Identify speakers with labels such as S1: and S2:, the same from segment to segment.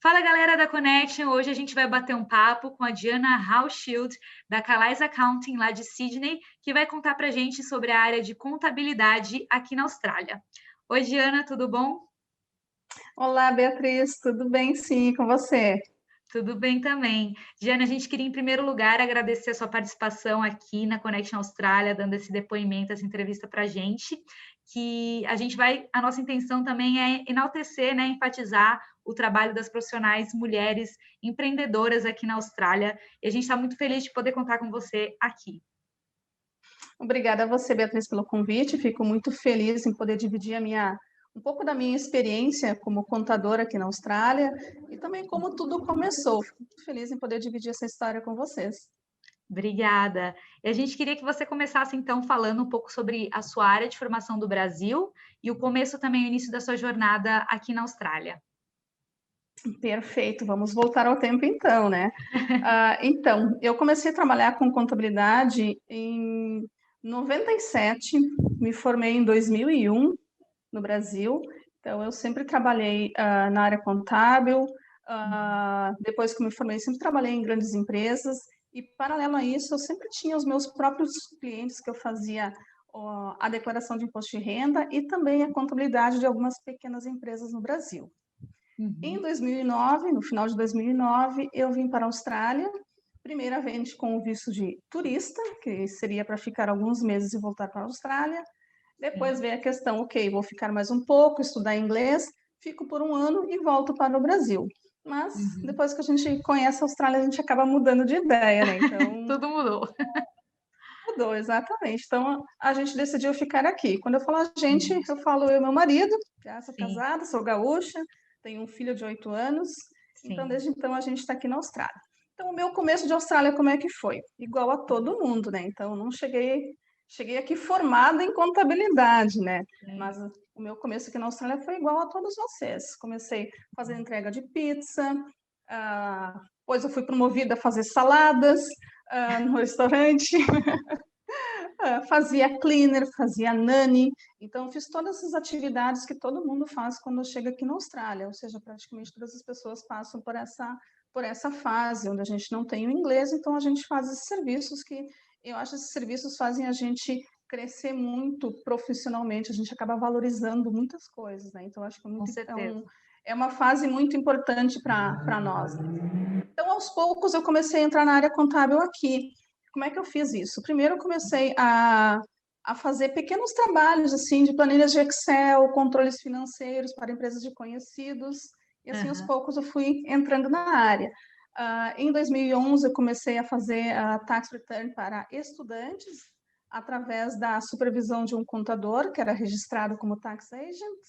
S1: Fala galera da Connection, hoje a gente vai bater um papo com a Diana Hauschild, da Calais Accounting, lá de Sydney, que vai contar para a gente sobre a área de contabilidade aqui na Austrália. Oi Diana, tudo bom?
S2: Olá, Beatriz, tudo bem? Sim, com você?
S1: Tudo bem também. Diana, a gente queria em primeiro lugar agradecer a sua participação aqui na Connection Austrália, dando esse depoimento, essa entrevista para a gente, que a nossa intenção também é enaltecer, né, enfatizar o trabalho das profissionais mulheres empreendedoras aqui na Austrália, e a gente está muito feliz de poder contar com você aqui.
S2: Obrigada a você, Beatriz, pelo convite. Fico muito feliz em poder dividir um pouco da minha experiência como contadora aqui na Austrália e também como tudo começou. Fico muito feliz em poder dividir essa história com vocês.
S1: Obrigada. E a gente queria que você começasse, então, falando um pouco sobre a sua área de formação do Brasil e o começo também, o início da sua jornada aqui na Austrália.
S2: Perfeito, vamos voltar ao tempo então, né? Então, eu comecei a trabalhar com contabilidade em 97, me formei em 2001 no Brasil, então eu sempre trabalhei na área contábil, depois que me formei, sempre trabalhei em grandes empresas, e paralelo a isso, eu sempre tinha os meus próprios clientes que eu fazia a declaração de imposto de renda e também a contabilidade de algumas pequenas empresas no Brasil. Em 2009, no final de 2009, eu vim para a Austrália, primeiramente com o visto de turista, que seria para ficar alguns meses e voltar para a Austrália. Depois
S1: Sim.
S2: veio a questão, ok, vou ficar mais um pouco, estudar inglês, fico por um ano e volto para o Brasil. Mas depois que a gente conhece a Austrália, a gente acaba mudando de ideia, né? Então,
S1: Tudo mudou.
S2: mudou, exatamente. Então, a gente decidiu ficar aqui. Quando eu falo a gente,
S1: Sim,
S2: eu falo eu e meu marido, já sou
S1: sim,
S2: casada, sou gaúcha, tenho um filho de 8 anos, então
S1: sim.
S2: desde então a gente está aqui na Austrália. Então, o meu começo de Austrália, como é que foi? Igual a todo mundo, né? Então, não cheguei aqui formada em contabilidade, né? Mas
S1: Sim.
S2: o meu começo aqui na Austrália foi igual a todos vocês. Comecei fazendo entrega de pizza, depois eu fui promovida a fazer saladas no restaurante. Fazia cleaner, fazia nanny, então fiz todas essas atividades que todo mundo faz quando chega aqui na Austrália, ou seja, praticamente todas as pessoas passam por essa fase, onde a gente não tem o inglês, então a gente faz esses serviços que eu acho que esses serviços fazem a gente crescer muito profissionalmente, a gente acaba valorizando muitas coisas, né? Então acho que
S1: Com certeza.
S2: é uma fase muito importante para nós, né? Então, aos poucos, eu comecei a entrar na área contábil aqui. Como é que eu fiz isso? Primeiro, eu comecei a fazer pequenos trabalhos, assim, de planilhas de Excel, controles financeiros para empresas de conhecidos, e assim, aos
S1: Aham.
S2: poucos, eu fui entrando na área. Em 2011, eu comecei a fazer a tax return para estudantes, através da supervisão de um contador, que era registrado como tax agent.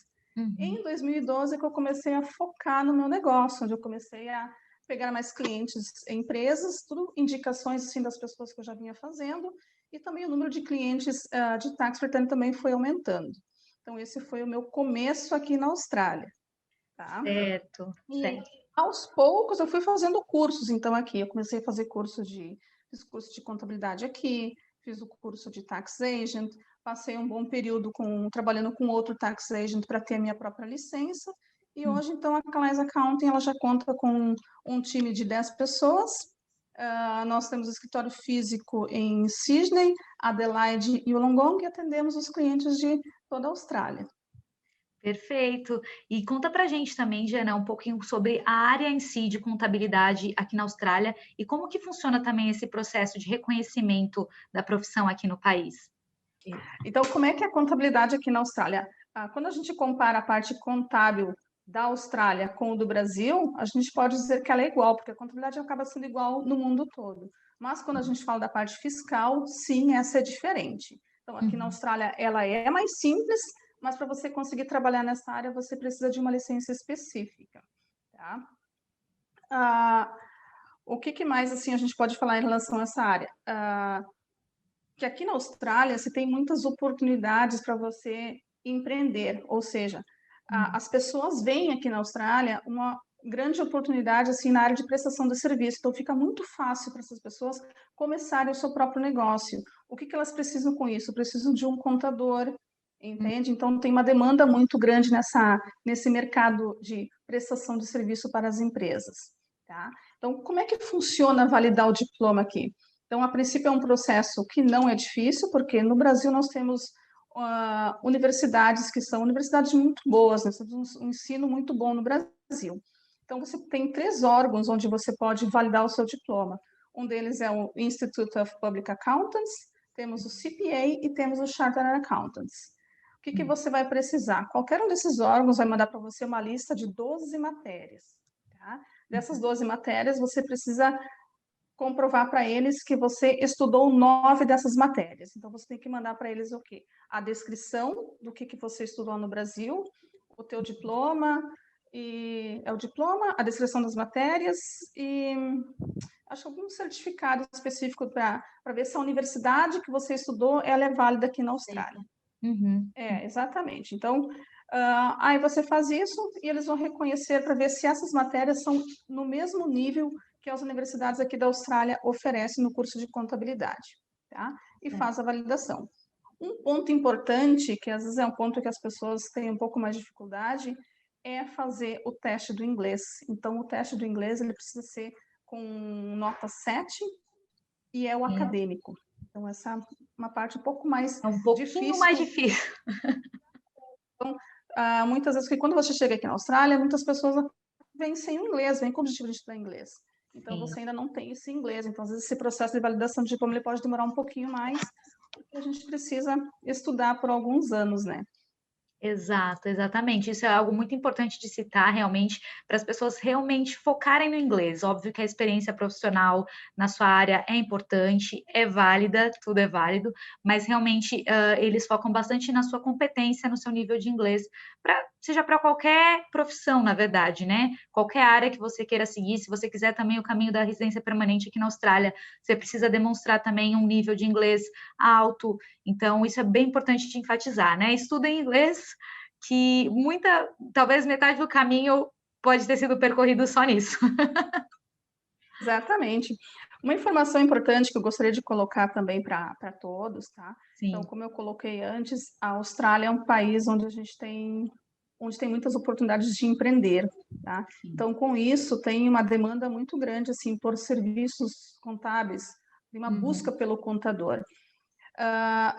S2: Em
S1: Uhum.
S2: 2012 que eu comecei a focar no meu negócio, onde eu comecei a pegar mais clientes em empresas, tudo indicações assim das pessoas que eu já vinha fazendo, e também o número de clientes de tax return também foi aumentando. Então esse foi o meu começo aqui na Austrália, tá?
S1: Certo,
S2: E
S1: certo.
S2: aos poucos eu fui fazendo cursos, então aqui eu comecei a fazer fiz curso de contabilidade aqui, fiz o curso de tax agent, passei um bom período trabalhando com outro tax agent para ter a minha própria licença, e
S1: Hum.
S2: hoje então a Calais Accounting ela já conta com um time de 10 pessoas. Nós temos escritório físico em Sydney, Adelaide e Wollongong e atendemos os clientes de toda a Austrália.
S1: Perfeito. E conta pra gente também, Jana, um pouquinho sobre a área em si de contabilidade aqui na Austrália e como que funciona também esse processo de reconhecimento da profissão aqui no país.
S2: Então, como é que é a contabilidade aqui na Austrália? Quando a gente compara a parte contábil da Austrália com o do Brasil, a gente pode dizer que ela é igual, porque a contabilidade acaba sendo igual no mundo todo. Mas quando a gente fala da parte fiscal, sim, essa é diferente. Então, aqui na
S1: Uhum.
S2: Austrália, ela é mais simples, mas para você conseguir trabalhar nessa área, você precisa de uma licença específica, tá? Ah, o que mais assim a gente pode falar em relação a essa área? Que aqui na Austrália você tem muitas oportunidades para você empreender, ou seja,
S1: Uhum.
S2: as pessoas veem aqui na Austrália uma grande oportunidade assim na área de prestação de serviço, então fica muito fácil para essas pessoas começarem o seu próprio negócio. O que elas precisam com isso? Precisam de um contador, entende? Então tem uma demanda muito grande nesse mercado de prestação de serviço para as empresas. Tá? Então, como é que funciona validar o diploma aqui? Então, a princípio é um processo que não é difícil, porque no Brasil nós temos universidades que são universidades muito boas, nós temos um ensino muito bom no Brasil. Então, você tem 3 órgãos onde você pode validar o seu diploma. Um deles é o Institute of Public Accountants, temos o CPA e temos o Chartered Accountants. O que você vai precisar? Qualquer um desses órgãos vai mandar para você uma lista de 12 matérias. Tá? Dessas 12 matérias, você precisa comprovar para eles que você estudou 9 dessas matérias. Então, você tem que mandar para eles o quê? A descrição do que você estudou no Brasil, o teu diploma, é o diploma, a descrição das matérias e acho que algum certificado específico para ver se a universidade que você estudou ela é válida aqui na Austrália.
S1: Uhum.
S2: Exatamente. Então, aí você faz isso e eles vão reconhecer para ver se essas matérias são no mesmo nível que as universidades aqui da Austrália oferecem no curso de contabilidade, tá? E faz a validação. Um ponto importante, que às vezes é um ponto que as pessoas têm um pouco mais de dificuldade, é fazer o teste do inglês. Então, o teste do inglês ele precisa ser com nota 7 e é o acadêmico. Então, essa é uma parte um pouco mais
S1: É um pouquinho
S2: difícil.
S1: mais difícil.
S2: Então, muitas vezes, que quando você chega aqui na Austrália, muitas pessoas vêm sem o inglês, vêm com o objetivo de estudar inglês. Então, você ainda não tem esse inglês. Então, às vezes, esse processo de validação de diploma ele pode demorar um pouquinho mais, porque a gente precisa estudar por alguns anos, né?
S1: Exato, exatamente. Isso é algo muito importante de citar realmente para as pessoas realmente focarem no inglês. Óbvio que a experiência profissional na sua área é importante, é válida, tudo é válido, mas realmente eles focam bastante na sua competência, no seu nível de inglês, seja para qualquer profissão, na verdade, né? Qualquer área que você queira seguir, se você quiser também o caminho da residência permanente aqui na Austrália, você precisa demonstrar também um nível de inglês alto. Então, isso é bem importante de enfatizar, né? Estudem inglês, que talvez metade do caminho pode ter sido percorrido só nisso.
S2: Exatamente. Uma informação importante que eu gostaria de colocar também para todos, tá?
S1: Sim.
S2: Então, como eu coloquei antes, a Austrália é um país onde onde tem muitas oportunidades de empreender, tá? Então, com isso, tem uma demanda muito grande, assim, por serviços contábeis, tem uma busca pelo contador.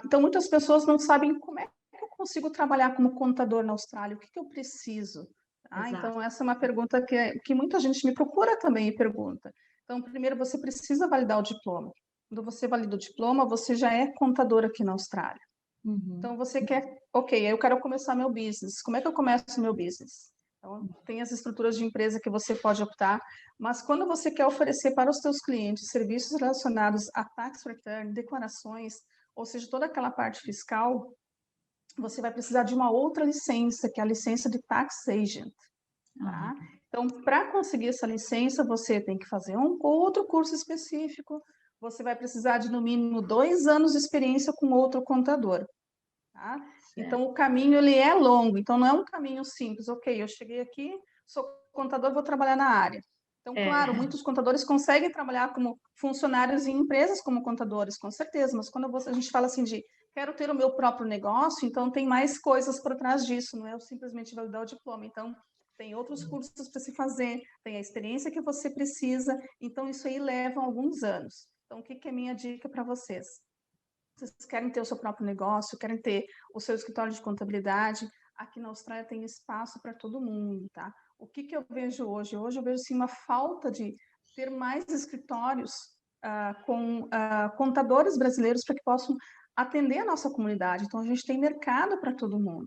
S2: Então, muitas pessoas não sabem como é que eu consigo trabalhar como contador na Austrália, o que eu preciso? Tá? Então, essa é uma pergunta que muita gente me procura também e pergunta. Então, primeiro, você precisa validar o diploma. Quando você valida o diploma, você já é contador aqui na Austrália. Então, você quer, ok, eu quero começar meu business. Como é que eu começo o meu business? Então, tem as estruturas de empresa que você pode optar, mas quando você quer oferecer para os seus clientes serviços relacionados a tax return, declarações, ou seja, toda aquela parte fiscal, você vai precisar de uma outra licença, que é a licença de Tax Agent. Tá? Então, para conseguir essa licença, você tem que fazer um outro curso específico, você vai precisar de, no mínimo, 2 anos de experiência com outro contador. Tá? Então, o caminho ele é longo, então não é um caminho simples. Ok, eu cheguei aqui, sou contador, vou trabalhar na área. Então, claro, muitos contadores conseguem trabalhar como funcionários em empresas como contadores, com certeza, mas quando a gente fala assim de quero ter o meu próprio negócio, então tem mais coisas por trás disso, não é simplesmente validar o diploma. Então, tem outros cursos para se fazer, tem a experiência que você precisa, então isso aí leva alguns anos. Então, o que é a minha dica para vocês? Vocês querem ter o seu próprio negócio, querem ter o seu escritório de contabilidade, aqui na Austrália tem espaço para todo mundo, tá? O que eu vejo hoje? Hoje eu vejo, sim, uma falta de ter mais escritórios com contadores brasileiros para que possam atender a nossa comunidade. Então, a gente tem mercado para todo mundo.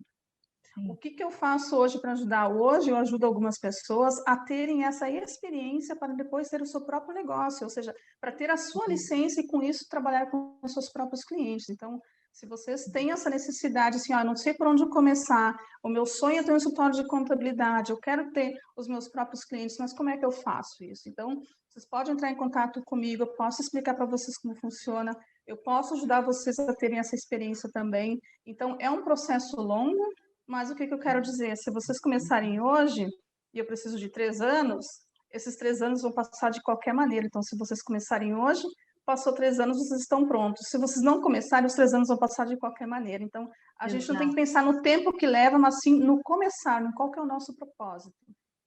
S2: Sim. O que eu faço hoje para ajudar? Hoje eu ajudo algumas pessoas a terem essa experiência para depois ter o seu próprio negócio, ou seja, para ter a sua licença e com isso trabalhar com os seus próprios clientes. Então, se vocês têm essa necessidade, assim, não sei por onde começar, o meu sonho é ter um escritório de contabilidade, eu quero ter os meus próprios clientes, mas como é que eu faço isso? Então, vocês podem entrar em contato comigo, eu posso explicar para vocês como funciona, eu posso ajudar vocês a terem essa experiência também. Então, é um processo longo, mas o que eu quero dizer? Se vocês começarem hoje, e eu preciso de 3 anos, esses 3 anos vão passar de qualquer maneira. Então, se vocês começarem hoje, passou 3 anos, vocês estão prontos. Se vocês não começarem, os 3 anos vão passar de qualquer maneira. Então, a gente não tem que pensar no tempo que leva, mas sim no começar, no qual que é o nosso propósito.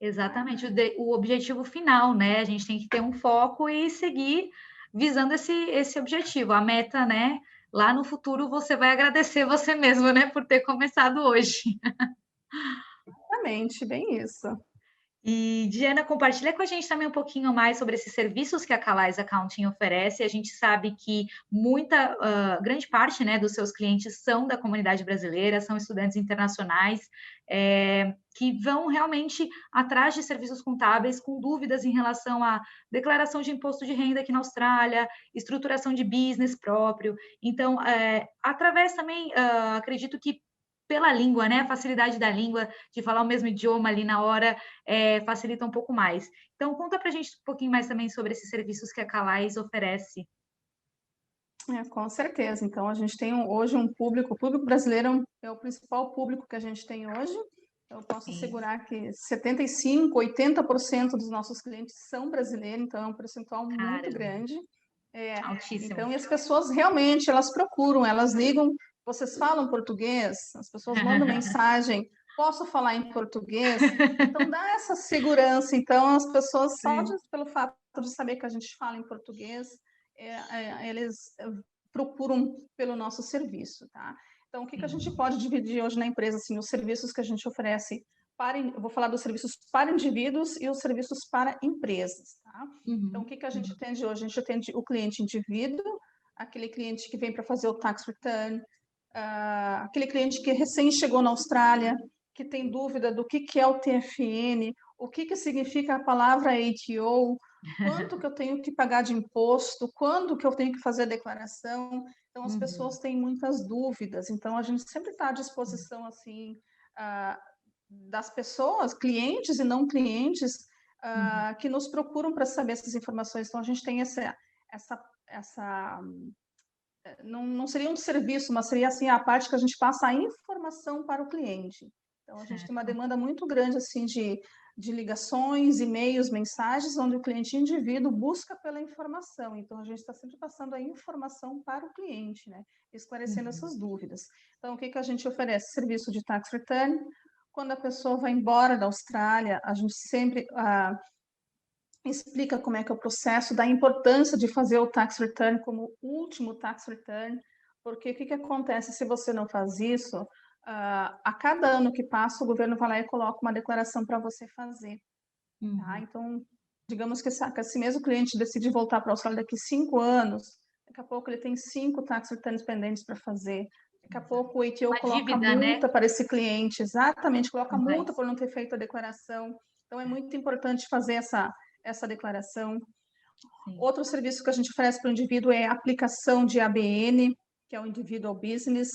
S1: Exatamente, o objetivo final, né? A gente tem que ter um foco e seguir visando esse objetivo. A meta, né? Lá no futuro você vai agradecer você mesmo, né? Por ter começado hoje.
S2: Exatamente, bem isso.
S1: E, Diana, compartilha com a gente também um pouquinho mais sobre esses serviços que a Calais Accounting oferece. A gente sabe que grande parte, né, dos seus clientes são da comunidade brasileira, são estudantes internacionais, que vão realmente atrás de serviços contábeis com dúvidas em relação à declaração de imposto de renda aqui na Austrália, estruturação de business próprio. Então, através também, acredito que pela língua, né? A facilidade da língua, de falar o mesmo idioma ali na hora, facilita um pouco mais. Então, conta para a gente um pouquinho mais também sobre esses serviços que a Calais oferece.
S2: Com certeza. Então, a gente tem hoje um público, o público brasileiro é o principal público que a gente tem hoje. Eu posso assegurar que 75%, 80% dos nossos clientes são brasileiros, então é um percentual muito
S1: Caramba,
S2: grande.
S1: altíssimo.
S2: Então, e as pessoas realmente, elas procuram, elas ligam, vocês falam português? As pessoas mandam mensagem, posso falar em português? Então, dá essa segurança. Então, as pessoas, pelo fato de saber que a gente fala em português, eles procuram pelo nosso serviço, tá? Então, o que a gente pode dividir hoje na empresa, assim, os serviços que a gente oferece eu vou falar dos serviços para indivíduos e os serviços para empresas, tá? Então, o que a gente atende hoje? A gente atende o cliente indivíduo, aquele cliente que vem para fazer o tax return, aquele cliente que recém chegou na Austrália, que tem dúvida do que é o TFN, o que significa a palavra ATO, quanto que eu tenho que pagar de imposto, quando que eu tenho que fazer a declaração. Então, as pessoas têm muitas dúvidas. Então, a gente sempre está à disposição, assim, das pessoas, clientes e não clientes, que nos procuram para saber essas informações. Então, a gente tem não seria um serviço, mas seria assim a parte que a gente passa a informação para o cliente. Então, a gente tem uma demanda muito grande assim de ligações, e-mails, mensagens, onde o cliente indivíduo busca pela informação. Então, a gente está sempre passando a informação para o cliente, né? Esclarecendo essas dúvidas. Então, o que a gente oferece? Serviço de tax return. Quando a pessoa vai embora da Austrália, a gente sempre explica como é que é o processo, da importância de fazer o tax return como último tax return, porque o que acontece se você não faz isso? A cada ano que passa, o governo vai lá e coloca uma declaração para você fazer. Tá? Então, digamos que esse mesmo cliente decide voltar para a Austrália daqui 5 anos, daqui a pouco ele tem 5 tax returns pendentes para fazer. Daqui a pouco o ATO
S1: Uma
S2: coloca
S1: dívida, né?
S2: multa para esse cliente, exatamente, coloca multa
S1: Mas,
S2: por não ter feito a declaração. Então, é muito importante fazer essa declaração.
S1: sim.
S2: Outro serviço que a gente oferece para o indivíduo é a aplicação de ABN, que é o Individual Business,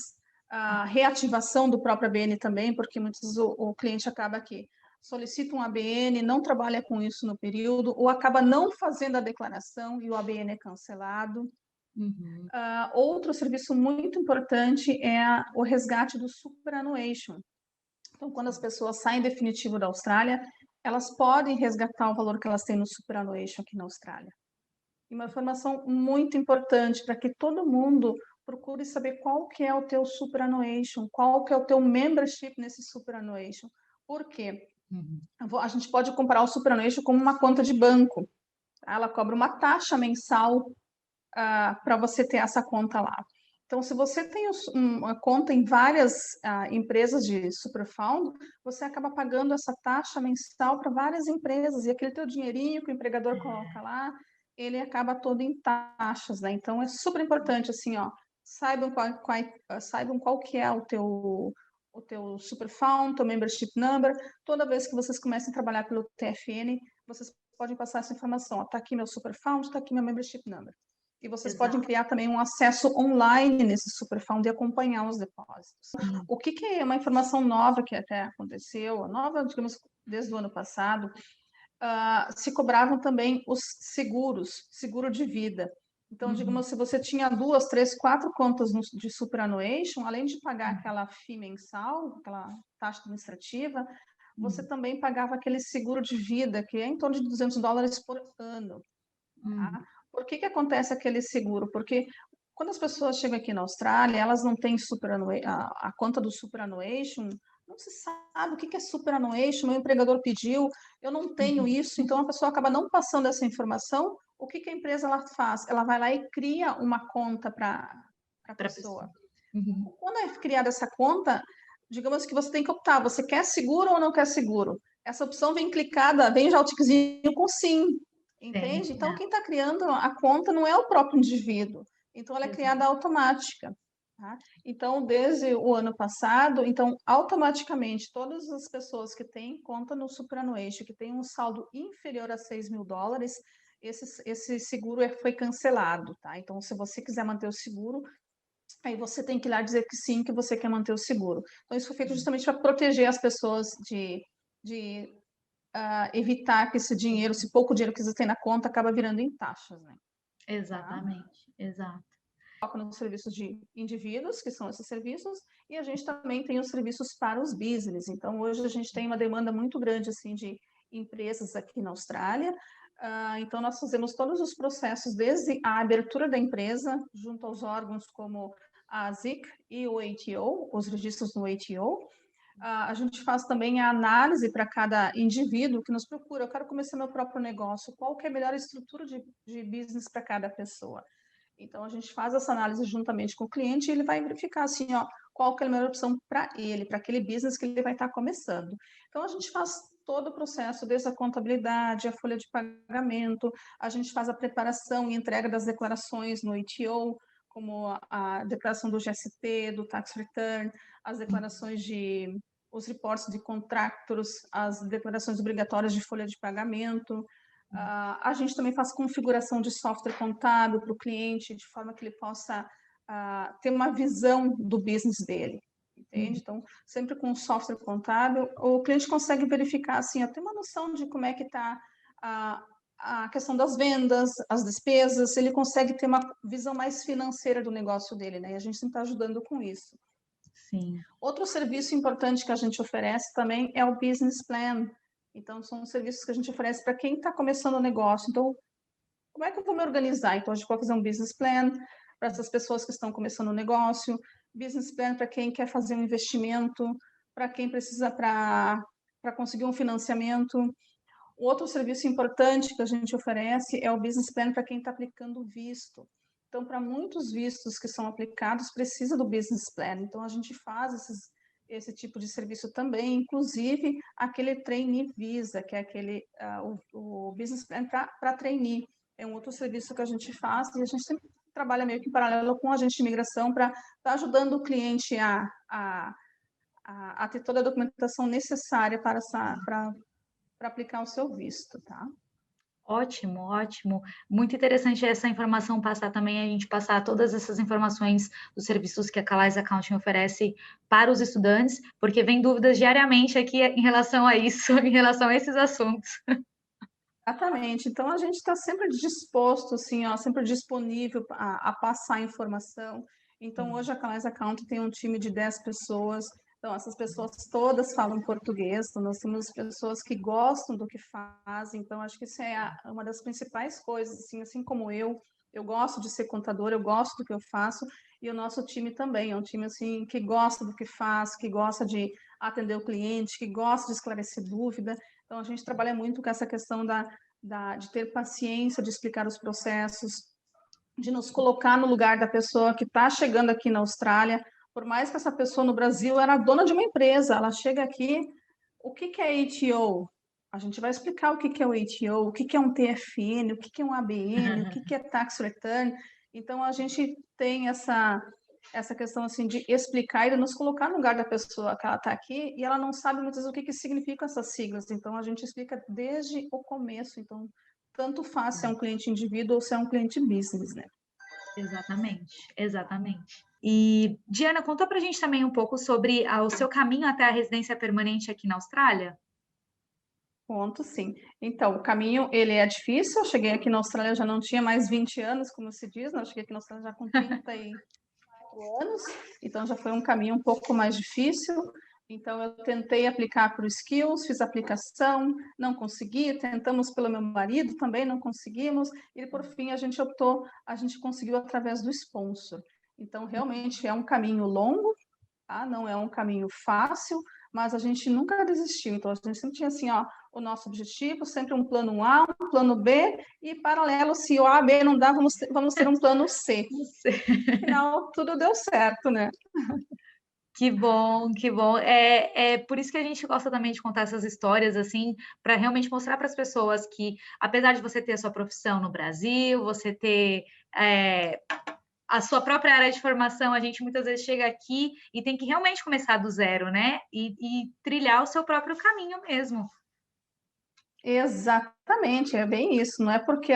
S2: a reativação do próprio ABN também, porque muitas vezes o cliente acaba aqui solicita um ABN, não trabalha com isso no período, ou acaba não fazendo a declaração e o ABN é cancelado. Outro serviço muito importante é o resgate do superannuation. Então, quando as pessoas saem definitivo da Austrália, elas podem resgatar o valor que elas têm no superannuation aqui na Austrália. E uma informação muito importante para que todo mundo procure saber qual que é o teu superannuation, qual que é o teu membership nesse superannuation. Por quê? A gente pode comparar o superannuation como uma conta de banco. Tá? Ela cobra uma taxa mensal para você ter essa conta lá. Então, se você tem uma conta em várias empresas de superfund, você acaba pagando essa taxa mensal para várias empresas, e aquele teu dinheirinho que o empregador coloca lá, ele acaba todo em taxas, né? Então, é super importante, assim, ó, saibam qual que é o teu superfund, teu membership number. Toda vez que vocês comecem a trabalhar pelo TFN, vocês podem passar essa informação. Está aqui meu superfund, está aqui meu membership number. E vocês podem criar também um acesso online nesse superfund e acompanhar os depósitos. O que é uma informação nova que até aconteceu, nova, digamos, desde o ano passado, se cobravam também os seguros, seguro de vida. Então, digamos, se você tinha 2, 3, 4 contas de superannuation, além de pagar aquela FII mensal, aquela taxa administrativa, você também pagava aquele seguro de vida, que é em torno de $200 por ano. Tá? Por que acontece aquele seguro? Porque quando as pessoas chegam aqui na Austrália, elas não têm a conta do superannuation, não se sabe o que é superannuation, meu empregador pediu, eu não tenho
S1: Uhum.
S2: isso, então a pessoa acaba não passando essa informação. O que a empresa ela faz? Ela vai lá e cria uma conta para a
S1: Para a pessoa.
S2: pessoa.
S1: Uhum.
S2: Quando é criada essa conta, digamos que você tem que optar, você quer seguro ou não quer seguro? Essa opção vem clicada, vem já o tiquezinho com sim,
S1: Sim,
S2: entende? Então, quem está criando a conta não é o próprio indivíduo, então ela é
S1: exato.
S2: criada automática. Tá? Então, desde o ano passado, então, automaticamente, todas as pessoas que têm conta no superannuation, que têm um saldo inferior a $6.000, esse seguro foi cancelado, tá? Então, se você quiser manter o seguro, aí você tem que ir lá dizer que sim, que você quer manter o seguro. Então, isso foi feito justamente para proteger as pessoas de evitar que esse dinheiro, esse pouco dinheiro que você tem na conta, acaba virando em taxas, né? Tá?
S1: Exatamente, exato.
S2: Foca nos serviços de indivíduos, que são esses serviços, e a gente também tem os serviços para os business. Então, hoje a gente tem uma demanda muito grande assim de empresas aqui na Austrália. Então, nós fazemos todos os processos, desde a abertura da empresa, junto aos órgãos como a ZIC e o ATO, os registros no ATO. A gente faz também a análise para cada indivíduo que nos procura. Eu quero começar meu próprio negócio. Qual que é a melhor estrutura de business para cada pessoa? Então, a gente faz essa análise juntamente com o cliente e ele vai verificar assim, ó, qual que é a melhor opção para ele, para aquele business que ele vai estar começando. Então, a gente faz todo o processo, desde a contabilidade, a folha de pagamento, a gente faz a preparação e entrega das declarações no ATO, como a declaração do GST, do Tax Return, as declarações de os reportes de contractors, as declarações obrigatórias de folha de pagamento. A gente também faz configuração de software contábil para o cliente, de forma que ele possa ter uma visão do business dele, entende?
S1: Uhum.
S2: Então, sempre com software contábil, o cliente consegue verificar, assim, ter uma noção de como é que está a questão das vendas, as despesas, ele consegue ter uma visão mais financeira do negócio dele, né? E a gente sempre está ajudando com isso.
S1: Sim.
S2: Outro serviço importante que a gente oferece também é o Business Plan. Então, são serviços que a gente oferece para quem está começando o negócio. Então, como é que eu vou me organizar? Então, a gente pode fazer um Business Plan para essas pessoas que estão começando o negócio, Business Plan para quem quer fazer um investimento, para quem precisa para conseguir um financiamento. Outro serviço importante que a gente oferece é o Business Plan para quem está aplicando visto. Então, para muitos vistos que são aplicados, precisa do Business Plan. Então, a gente faz esse tipo de serviço também, inclusive aquele Trainee Visa, que é aquele o Business Plan para trainee. É um outro serviço que a gente faz e a gente sempre trabalha meio que em paralelo com a agente de imigração para estar ajudando o cliente a ter toda a documentação necessária para aplicar o seu visto, tá?
S1: Ótimo, ótimo. Muito interessante essa informação passar também, a gente passar todas essas informações dos serviços que a Calais Accounting oferece para os estudantes, porque vem dúvidas diariamente aqui em relação a isso, em relação a esses assuntos.
S2: Exatamente. Então, a gente está sempre disposto, assim, ó, sempre disponível a passar informação. Então, hoje a Calais Account tem um time de 10 pessoas. Então, essas pessoas todas falam português. Então, nós temos pessoas que gostam do que fazem. Então, acho que isso é uma das principais coisas, assim como eu gosto de ser contadora, eu gosto do que eu faço. E o nosso time também é um time, assim, que gosta do que faz, que gosta de atender o cliente, que gosta de esclarecer dúvida. Então, a gente trabalha muito com essa questão de ter paciência, de explicar os processos, de nos colocar no lugar da pessoa que está chegando aqui na Austrália. Por mais que essa pessoa no Brasil era dona de uma empresa, ela chega aqui, o que é ATO? A gente vai explicar o que é o ATO, o que é um TFN, o que é um ABN, o que é Tax Return. Então, a gente tem essa questão assim de explicar e de nos colocar no lugar da pessoa que ela está aqui e ela não sabe muitas vezes o que significam essas siglas. Então, a gente explica desde o começo. Então, tanto faz se é um cliente indivíduo ou se é um cliente business, né?
S1: Exatamente, exatamente. E, Diana, conta pra gente também um pouco sobre o seu caminho até a residência permanente aqui na Austrália.
S2: Ponto, sim. Então, o caminho, ele é difícil. Eu cheguei aqui na Austrália, já não tinha mais 20 anos, como se diz, né? Eu cheguei aqui na Austrália já com 34 anos, então já foi um caminho um pouco mais difícil. Então, eu tentei aplicar para o Skills, fiz aplicação, não consegui, tentamos pelo meu marido, também não conseguimos, e por fim a gente optou, a gente conseguiu através do sponsor. Então, realmente é um caminho longo, tá? Não é um caminho fácil, mas a gente nunca desistiu. Então, a gente sempre tinha assim, ó, o nosso objetivo, sempre um plano A, um plano B, e paralelo, se o A, B não dá, vamos ter um plano C. No final, tudo deu certo, né?
S1: Que bom, que bom. É por isso que a gente gosta também de contar essas histórias, assim, para realmente mostrar para as pessoas que, apesar de você ter a sua profissão no Brasil, você ter a sua própria área de formação, a gente muitas vezes chega aqui e tem que realmente começar do zero, né? E trilhar o seu próprio caminho mesmo.
S2: Exatamente, é bem isso. Não é porque,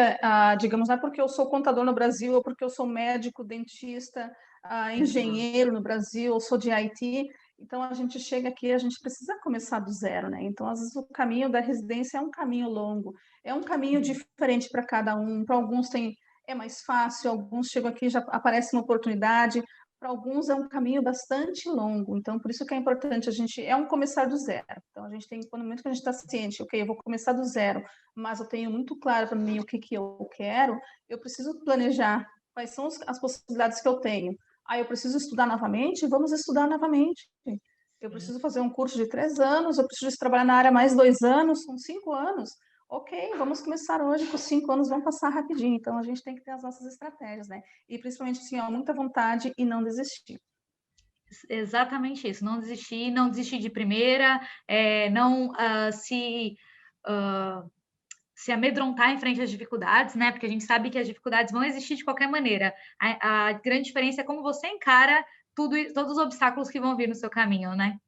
S2: digamos, não é porque eu sou contador no Brasil, ou porque eu sou médico, dentista, engenheiro no Brasil, ou sou de IT. Então, a gente chega aqui, a gente precisa começar do zero, né? Então, às vezes, o caminho da residência é um caminho longo, é um caminho diferente para cada um. Para alguns é mais fácil, alguns chegam aqui e já aparece uma oportunidade. Para alguns é um caminho bastante longo, então por isso que é importante é um começar do zero. Então a gente tem, no momento que a gente está ciente, ok, eu vou começar do zero, mas eu tenho muito claro para mim o que eu quero, eu preciso planejar quais são as possibilidades que eu tenho. Aí eu preciso estudar novamente, vamos estudar novamente. Eu preciso fazer um curso de 3 anos, eu preciso trabalhar na área mais 2 anos, são 5 anos. Ok, vamos começar hoje, com 5 anos vão passar rapidinho. Então, a gente tem que ter as nossas estratégias, né? E principalmente, assim, ó, muita vontade e não desistir.
S1: Exatamente isso, não desistir, não desistir de primeira, não se amedrontar em frente às dificuldades, né? Porque a gente sabe que as dificuldades vão existir de qualquer maneira. A grande diferença é como você encara todos os obstáculos que vão vir no seu caminho, né?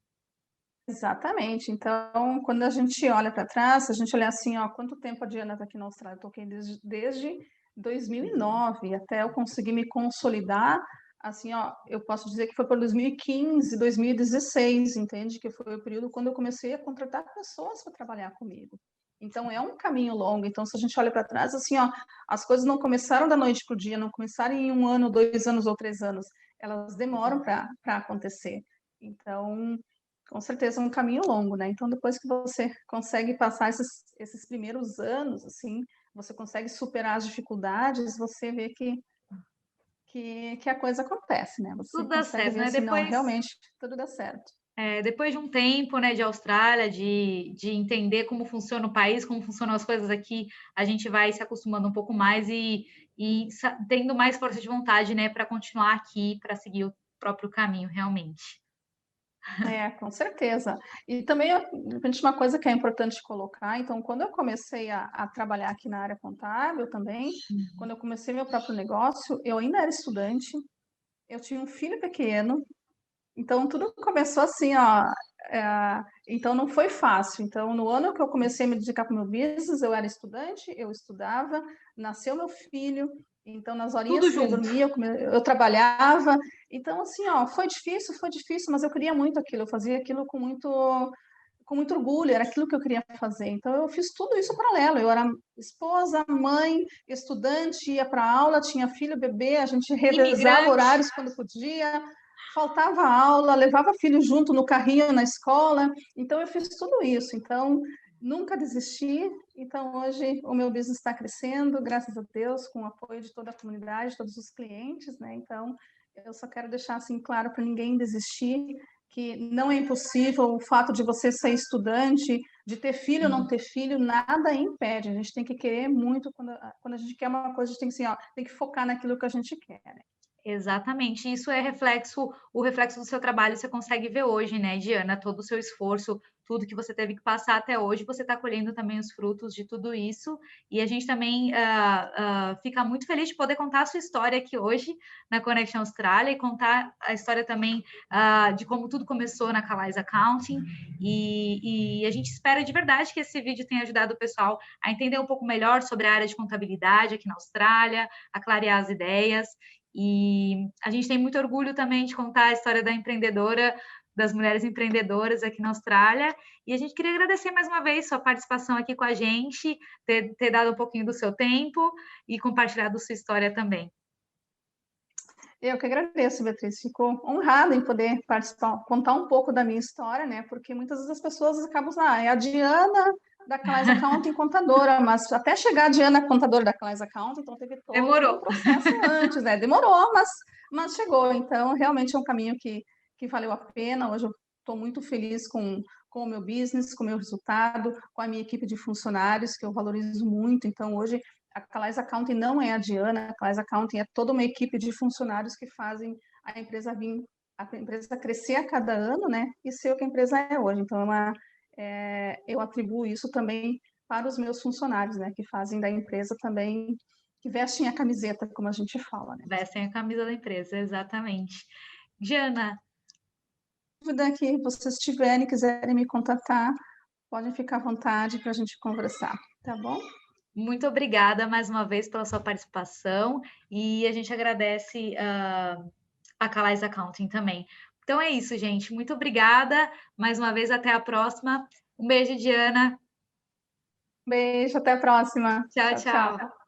S2: Exatamente. Então, quando a gente olha para trás, a gente olha assim, ó, quanto tempo a Diana está aqui na Austrália? Eu toquei desde 2009 até eu conseguir me consolidar. Assim, ó, eu posso dizer que foi para 2015, 2016, entende? Que foi o período quando eu comecei a contratar pessoas para trabalhar comigo. Então, é um caminho longo. Então, se a gente olha para trás, assim, ó, as coisas não começaram da noite para o dia, não começaram em 1 ano, 2 anos ou 3 anos. Elas demoram para acontecer. Então, com certeza é um caminho longo, né? Então, depois que você consegue passar esses primeiros anos, assim, você consegue superar as dificuldades, você vê que a coisa acontece, né? Você
S1: Tudo dá
S2: consegue
S1: certo,
S2: ver
S1: né?
S2: assim, não, realmente tudo dá certo.
S1: Depois de um tempo, né, de Austrália, de entender como funciona o país, como funcionam as coisas aqui, a gente vai se acostumando um pouco mais e tendo mais força de vontade, né, para continuar aqui, para seguir o próprio caminho, realmente.
S2: Com certeza. E também, de repente, uma coisa que é importante colocar, então, quando eu comecei a trabalhar aqui na área contábil também, quando eu comecei meu próprio negócio, eu ainda era estudante, eu tinha um filho pequeno, então tudo começou assim, ó. Então não foi fácil. Então, no ano que eu comecei a me dedicar para o meu business, eu era estudante, eu estudava, nasceu meu filho, então nas horinhas
S1: Tudo
S2: que ele
S1: junto.
S2: dormia, eu trabalhava. Então, assim, ó, foi difícil, mas eu queria muito aquilo, eu fazia aquilo com muito orgulho, era aquilo que eu queria fazer. Então, eu fiz tudo isso paralelo. Eu era esposa, mãe, estudante, ia para aula, tinha filho, bebê, a gente revezava
S1: Imigrante.
S2: horários quando podia, faltava aula, levava filho junto no carrinho na escola. Então, eu fiz tudo isso. Então, nunca desisti. Então, hoje, o meu business está crescendo, graças a Deus, com o apoio de toda a comunidade, todos os clientes, né? Então, eu só quero deixar assim claro para ninguém desistir, que não é impossível o fato de você ser estudante, de ter filho ou não ter filho, nada impede. A gente tem que querer muito, quando a gente quer uma coisa, a gente tem que, assim, ó, tem que focar naquilo que a gente quer, né?
S1: Exatamente, isso é o reflexo do seu trabalho, você consegue ver hoje, né, Diana, todo o seu esforço, tudo que você teve que passar até hoje, você está colhendo também os frutos de tudo isso, e a gente também fica muito feliz de poder contar a sua história aqui hoje na Connection Austrália e contar a história também de como tudo começou na Calais Accounting, e a gente espera de verdade que esse vídeo tenha ajudado o pessoal a entender um pouco melhor sobre a área de contabilidade aqui na Austrália, a clarear as ideias, e a gente tem muito orgulho também de contar a história da empreendedora, das mulheres empreendedoras aqui na Austrália. E a gente queria agradecer mais uma vez sua participação aqui com a gente, ter dado um pouquinho do seu tempo e compartilhado sua história também.
S2: Eu que agradeço, Beatriz. Fico honrada em poder participar, contar um pouco da minha história, né? Porque muitas vezes as pessoas acabam, é a Diana da Calais Accounting contadora, mas até chegar a Diana contadora da Calais Accounting, então teve todo um
S1: Demorou.
S2: processo antes, né? Demorou, mas chegou. Então, realmente é um caminho que valeu a pena. Hoje eu estou muito feliz com o meu business, com o meu resultado, com a minha equipe de funcionários, que eu valorizo muito. Então, hoje, a Calais Accounting não é a Diana, a Calais Accounting é toda uma equipe de funcionários que fazem a empresa crescer a cada ano, né? E ser o que a empresa é hoje. Então, eu atribuo isso também para os meus funcionários, né? Que fazem da empresa também, que vestem a camiseta, como a gente fala, né?
S1: Vestem a camisa da empresa, exatamente. Diana,
S2: Dúvida que vocês tiverem, quiserem me contatar, podem ficar à vontade para a gente conversar, tá bom?
S1: muito obrigada mais uma vez pela sua participação e a gente agradece a Calais Accounting também. Então é isso, gente. Muito obrigada. Mais uma vez, até a próxima. Um beijo, Diana.
S2: Beijo, até a próxima.
S1: Tchau,
S2: Tchau,
S1: tchau.
S2: tchau.